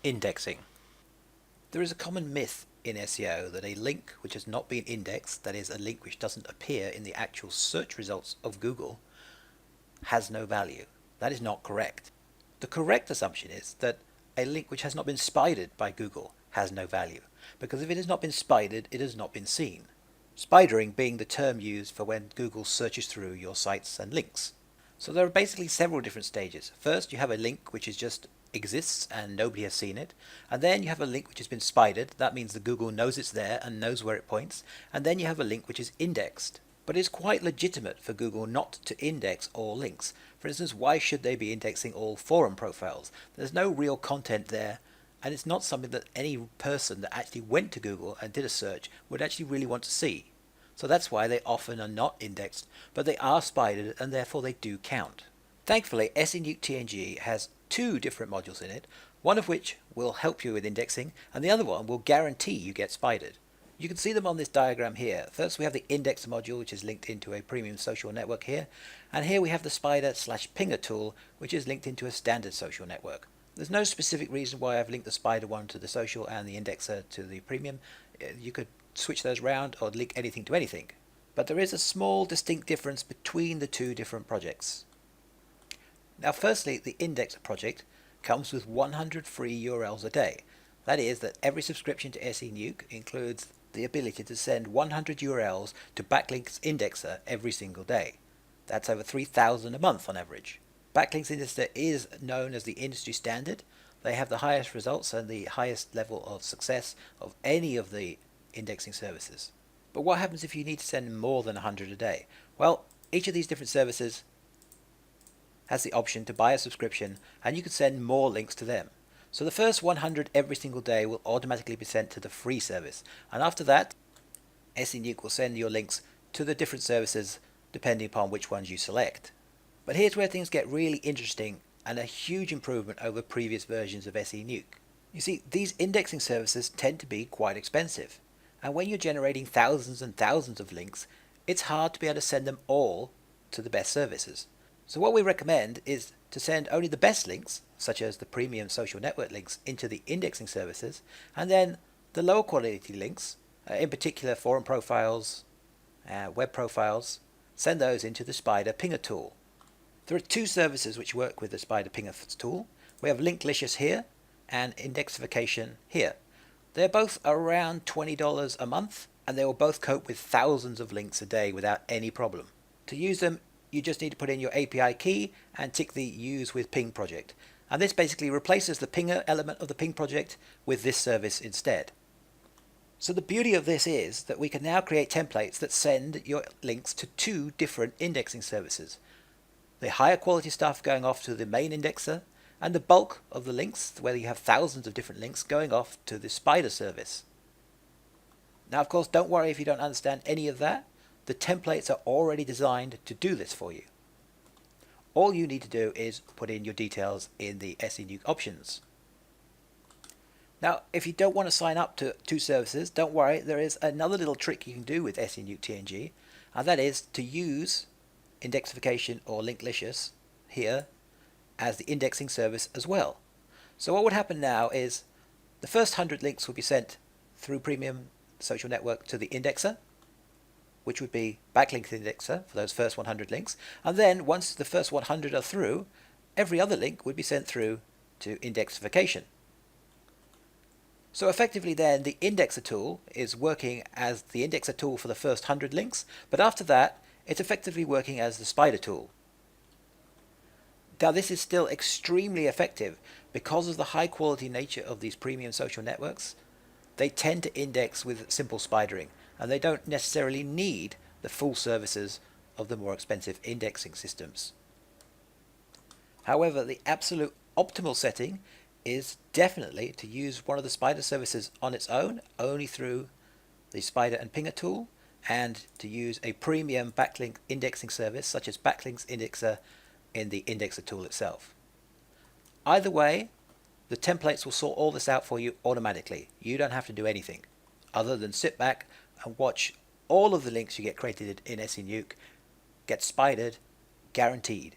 Indexing. There is a common myth in SEO that a link which has not been indexed, that is, a link which doesn't appear in the actual search results of Google, has no value. That is not correct. The correct assumption is that a link which has not been spidered by Google has no value, because if it has not been spidered, it has not been seen. Spidering being the term used for when Google searches through your sites and links. So there are basically several different stages. First, you have a link which is just exists and nobody has seen it, and then you have a link which has been spidered. That means that Google knows it's there and knows where it points, and then you have a link which is indexed. But it's quite legitimate for Google not to index all links. For instance, why should they be indexing all forum profiles? There's no real content there, and it's not something that any person that actually went to Google and did a search would actually really want to see. So that's why they often are not indexed, but they are spidered and therefore they do count. Thankfully, SeNuke TNG has two different modules in it, one of which will help you with indexing and the other one will guarantee you get spidered. You can see them on this diagram here. First we have the index module, which is linked into a premium social network here, and here we have the spider/pinger tool, which is linked into a standard social network. There's no specific reason why I've linked the spider one to the social and the indexer to the premium. You could switch those around or link anything to anything. But there is a small distinct difference between the two different projects. Now firstly, the indexer project comes with 100 free URLs a day. That is that every subscription to SeNuke includes the ability to send 100 URLs to Backlinks Indexer every single day. That's over 3,000 a month on average. Backlinks Indexer is known as the industry standard. They have the highest results and the highest level of success of any of the indexing services. But what happens if you need to send more than 100 a day? Well, each of these different services has the option to buy a subscription and you can send more links to them. So the first 100 every single day will automatically be sent to the free service, and after that SeNuke will send your links to the different services depending upon which ones you select. But here's where things get really interesting and a huge improvement over previous versions of SeNuke. You see, these indexing services tend to be quite expensive, and when you're generating thousands and thousands of links, it's hard to be able to send them all to the best services. So what we recommend is to send only the best links, such as the premium social network links, into the indexing services, and then the lower quality links, in particular forum profiles, web profiles, send those into the Spider Pinger tool. There are two services which work with the Spider Pinger tool. We have Linklicious here and Indexification here. They're both around $20 a month, and they will both cope with thousands of links a day without any problem. To use them, you just need to put in your API key and tick the Use with Ping project. And this basically replaces the Pinger element of the Ping project with this service instead. So the beauty of this is that we can now create templates that send your links to two different indexing services. The higher quality stuff going off to the main indexer, and the bulk of the links, where you have thousands of different links, going off to the Spider service. Now of course, don't worry if you don't understand any of that. The templates are already designed to do this for you. All you need to do is put in your details in the SeNuke options. Now, if you don't want to sign up to two services, don't worry, there is another little trick you can do with SeNuke TNG, and that is to use Indexification or Linklicious here as the indexing service as well. So what would happen now is the first 100 links will be sent through Premium Social Network to the indexer, which would be Backlinks Indexer for those first 100 links, and then once the first 100 are through, every other link would be sent through to Indexification. So effectively then the indexer tool is working as the indexer tool for the first 100 links, but after that it's effectively working as the spider tool. Now this is still extremely effective because of the high quality nature of these premium social networks. They tend to index with simple spidering, and they don't necessarily need the full services of the more expensive indexing systems. However, the absolute optimal setting is definitely to use one of the Spider services on its own, only through the Spider and Pinger tool, and to use a premium backlink indexing service such as Backlinks Indexer in the indexer tool itself. Either way, the templates will sort all this out for you automatically. You don't have to do anything other than sit back and watch all of the links you get created in SeNuke get spidered, guaranteed.